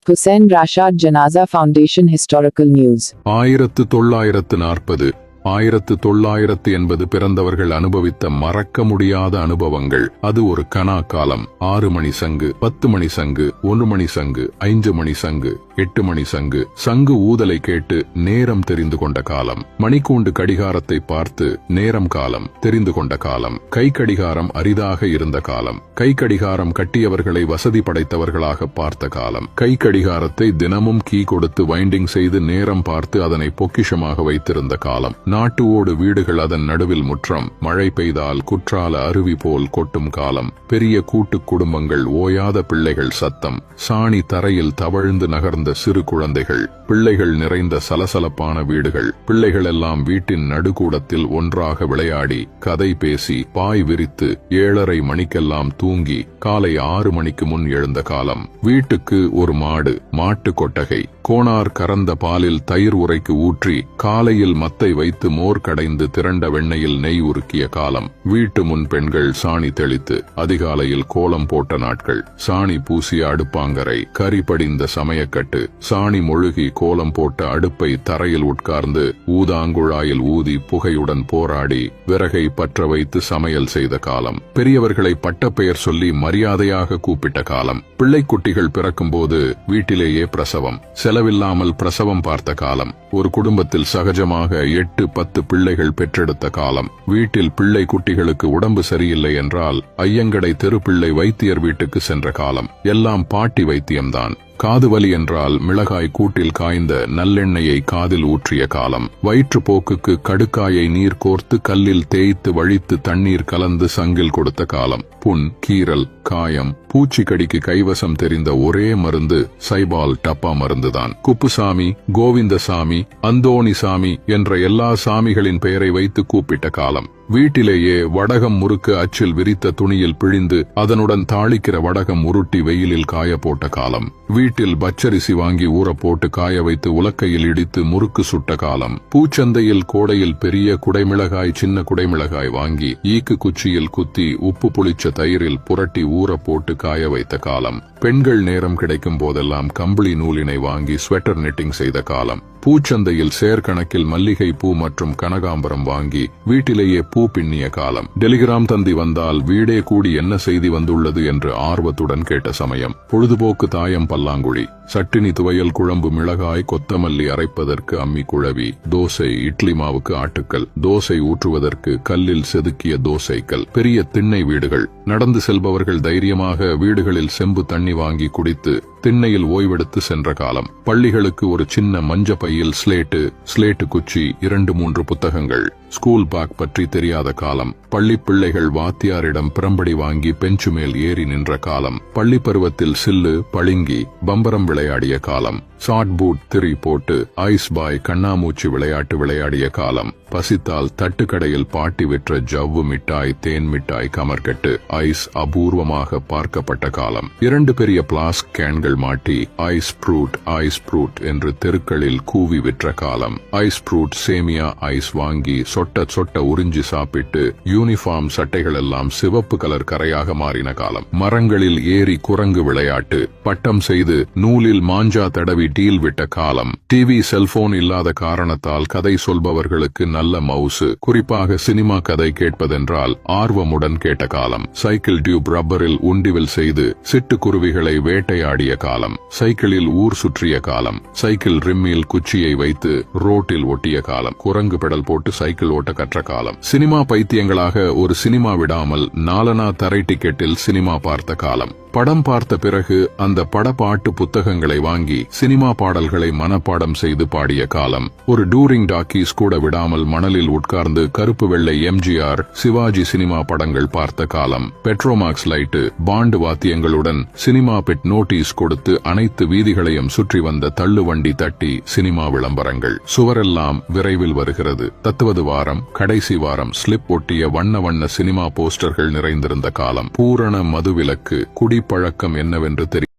Hussain Rashad Janaza Foundation Historical News 1940 1980 பிறந்தவர்கள் அனுபவித்த மறக்க முடியாத அனுபவங்கள். அது ஒரு கனா காலம். 6 மணி சங்கு, 10 மணி சங்கு, 1 மணி சங்கு, 5 மணி சங்கு, 8 மணி சங்கு. சங்கு ஊதலை கேட்டு நேரம் தெரிந்து கொண்ட காலம். மணிக்கூண்டு கடிகாரத்தை பார்த்து நேரம் காலம் தெரிந்து கொண்ட காலம். கை கடிகாரம் அரிதாக இருந்த காலம். கை கடிகாரம் கட்டியவர்களை வசதி படைத்தவர்களாக பார்த்த காலம். கை கடிகாரத்தை தினமும் கீ கொடுத்து வைண்டிங் செய்து நேரம் பார்த்து அதனை பொக்கிஷமாக வைத்திருந்த காலம். நாட்டு ஓடு வீடுகள், அதன் நடுவில் முற்றம். மழை பெய்தால் குற்றால அருவி போல் கொட்டும் காலம். பெரிய கூட்டு குடும்பங்கள், ஓயாத பிள்ளைகள் சத்தம். சாணி தரையில் தவழ்ந்து நகர்ந்த சிறு குழந்தைகள். பிள்ளைகள் நிறைந்த சலசலப்பான வீடுகள். பிள்ளைகள் எல்லாம் வீட்டின் நடுக்கூடத்தில் ஒன்றாக விளையாடி கதை பேசி பாய் விரித்து 7:30 மணிக்கெல்லாம் தூங்கி காலை 6 மணிக்கு முன் எழுந்த காலம். வீட்டுக்கு ஒரு மாடு, மாட்டு கொட்டகை. கோணார் கறந்த பாலில் தயிர் உரைக்கு ஊற்றி காலையில் மத்தை வைத்து மோர் கடைந்து திரண்ட வெண்ணையில் நெய் உருக்கிய காலம். வீட்டு முன் பெண்கள் சாணி தெளித்து அதிகாலையில் கோலம் போட்ட நாட்கள். சாணி பூசிய அடுப்பாங்கரை, கரி படிந்த சமயக்கட்டு. சாணி மொழுகி கோலம் போட்ட அடுப்பை தரையில் உட்கார்ந்து ஊதாங்குழாயில் ஊதி புகையுடன் போராடி விறகை பற்ற வைத்து சமையல் செய்த காலம். பெரியவர்களை பட்டப்பெயர் சொல்லி மரியாதையாக கூப்பிட்ட காலம். பிள்ளைக்குட்டிகள் பிறக்கும்போது வீட்டிலேயே பிரசவம். செலவில்லாமல் பிரசவம் பார்த்த காலம். ஒரு குடும்பத்தில் சகஜமாக 8-10 பிள்ளைகள் பெற்றெடுத்த காலம். வீட்டில் பிள்ளை குட்டிகளுக்கு உடம்பு சரியில்லை என்றால் ஐயங்கடை தெருப்பிள்ளை வைத்தியர் வீட்டுக்கு சென்ற காலம். எல்லாம் பாட்டி வைத்தியம்தான். காது வலி என்றால் மிளகாய் கூட்டில் காய்ந்த நல்லெண்ணெயை காதில் ஊற்றிய காலம். வயிற்றுப்போக்குக்கு கடுக்காயை நீர் கோர்த்து கல்லில் தேய்த்து வழித்து தண்ணீர் கலந்து சங்கில் கொடுத்த காலம். புண், கீரல், காயம், பூச்சிக்கடிக்கு கைவசம் தெரிந்த ஒரே மருந்து சைபால் டப்பா மருந்துதான். குப்புசாமி, கோவிந்தசாமி, அந்தோணிசாமி என்ற எல்லா சாமிகளின் பெயரை வைத்து கூப்பிட்ட காலம். வீட்டிலேயே வடகம் முறுக்கு அச்சில் விரித்த துணியில் பிழிந்து அதனுடன் தாளிக்கிற வடகம் உருட்டி வெயிலில் காய போட்ட காலம். வீட்டில் பச்சரிசி வாங்கி ஊற போட்டு காய வைத்து உலக்கையில் இடித்து முறுக்கு சுட்ட காலம். பூச்சந்தையில் கோடையில் பெரிய குடைமிளகாய், சின்ன குடைமிளகாய் வாங்கி ஈக்கு குச்சியில் குத்தி உப்பு புளிச்ச தயிரில் புரட்டி ஊற போட்டு காய வைத்த காலம். பெண்கள் நேரம் கிடைக்கும் போதெல்லாம் கம்பளி நூலினை வாங்கி ஸ்வெட்டர் நெட்டிங் செய்த காலம். பூச்சந்தையில் சேர்கணக்கில் மல்லிகை பூ மற்றும் கனகாம்பரம் வாங்கி வீட்டிலேயே பூ பின்னிய காலம். டெலிகிராம் தந்தி வந்தால் வீடே கூடி என்ன செய்தி வந்துள்ளது என்று ஆர்வத்துடன் கேட்ட சமயம். பொழுதுபோக்கு தாயம் பல்லாங்குழி. சட்டினி, துவையல், குழம்பு, மிளகாய், கொத்தமல்லி அரைப்பதற்கு அம்மி குழவி. தோசை, இட்லி மாவுக்கு ஆட்டுக்கல். தோசை ஊற்றுவதற்கு கல்லில் செதுக்கிய தோசைக்கல். பெரிய திண்ணை வீடுகள். நடந்து செல்பவர்கள் தைரியமாக வீடுகளில் செம்பு தண்ணி வாங்கி குடித்து திண்ணையில் ஓய்வெடுத்து சென்ற காலம். பள்ளிகளுக்கு ஒரு சின்ன மஞ்ச பையில் ஸ்லேட்டு குச்சி, 2-3 புத்தகங்கள். ஸ்கூல் பேக் பற்றி தெரியாத காலம். பள்ளி பிள்ளைகள் வாத்தியாரிடம் பிரம்படி வாங்கி பெஞ்சு மேல் ஏறி நின்ற காலம். பள்ளி பருவத்தில் சில்லு, பளிங்கி, பம்பரம் விளையாடிய காலம். ஷார்ட் பூட் திரி போட்டு ஐஸ் பாய், கண்ணாமூச்சி விளையாட்டு விளையாடிய காலம். பசித்தால் தட்டுக்கடையில் பாட்டி விற்ற ஜவ்வு மிட்டாய், தேன் மிட்டாய், கமர்கட்டு, ஐஸ் அபூர்வமாக பார்க்கப்பட்ட காலம். 2 பெரிய பிளாஸ்க் கேன்கள் மாட்டி ஐஸ் ப்ரூட் என்று தெருக்களில் கூவி விற்ற காலம். ஐஸ் ப்ரூட், சேமியா ஐஸ் வாங்கி சொட்ட உறிஞ்சி சாப்பிட்டு யூனிஃபார்ம் சட்டைகள் எல்லாம் சிவப்பு கலர் கரையாக மாறின காலம். மரங்களில் ஏறி குரங்கு விளையாட்டு. பட்டம் செய்து நூலில் மாஞ்சா தடவி டீல் விட்ட காலம். டிவி, செல்போன் இல்லாத காரணத்தால் கதை சொல்பவர்களுக்கு நல்ல மவுசு. குறிப்பாக சினிமா கதை கேட்பதென்றால் ஆர்வமுடன் கேட்ட காலம். சைக்கிள் டியூப் ரப்பரில் உண்டிவில் செய்து சிட்டுக்குருவிகளை வேட்டையாடிய காலம். சைக்கிளில் ஊர் சுற்றிய காலம். சைக்கிள் ரிம்மில் குச்சியை வைத்து ரோட்டில் ஒட்டிய காலம். குரங்கு பெடல் போட்டு சைக்கிள் ஓட்ட கற்ற காலம். சினிமா பைத்தியங்களாக ஒரு சினிமா விடாமல் 4 தரை டிக்கெட்டில் சினிமா பார்த்த காலம். படம் பார்த்த பிறகு அந்த படப்பாட்டு புத்தகங்களை வாங்கி சினிமா பாடல்களை மனப்பாடம் செய்து பாடிய காலம். ஒரு டூரிங் டாக்கீஸ் கூட விடாமல் மணலில் உட்கார்ந்து கருப்பு வெள்ளை எம்ஜிஆர், சிவாஜி சினிமா படங்கள் பார்த்த காலம். பெட்ரோமாக்ஸ் லைட்டு, பாண்டு வாத்தியங்களுடன் சினிமா பெட் நோட்டீஸ் கொடுத்து அனைத்து வீதிகளையும் சுற்றி வந்த தள்ளுவண்டி தட்டி சினிமா விளம்பரங்கள். சுவரெல்லாம் விரைவில் வருகிறது. தத்துவது வாரம், கடைசி வாரம் ஸ்லிப் ஒட்டிய வண்ண சினிமா போஸ்டர்கள் நிறைந்திருந்த காலம். பூரண மதுவிலக்கு, குடிப்பழக்கம் என்னவென்று தெரியும்.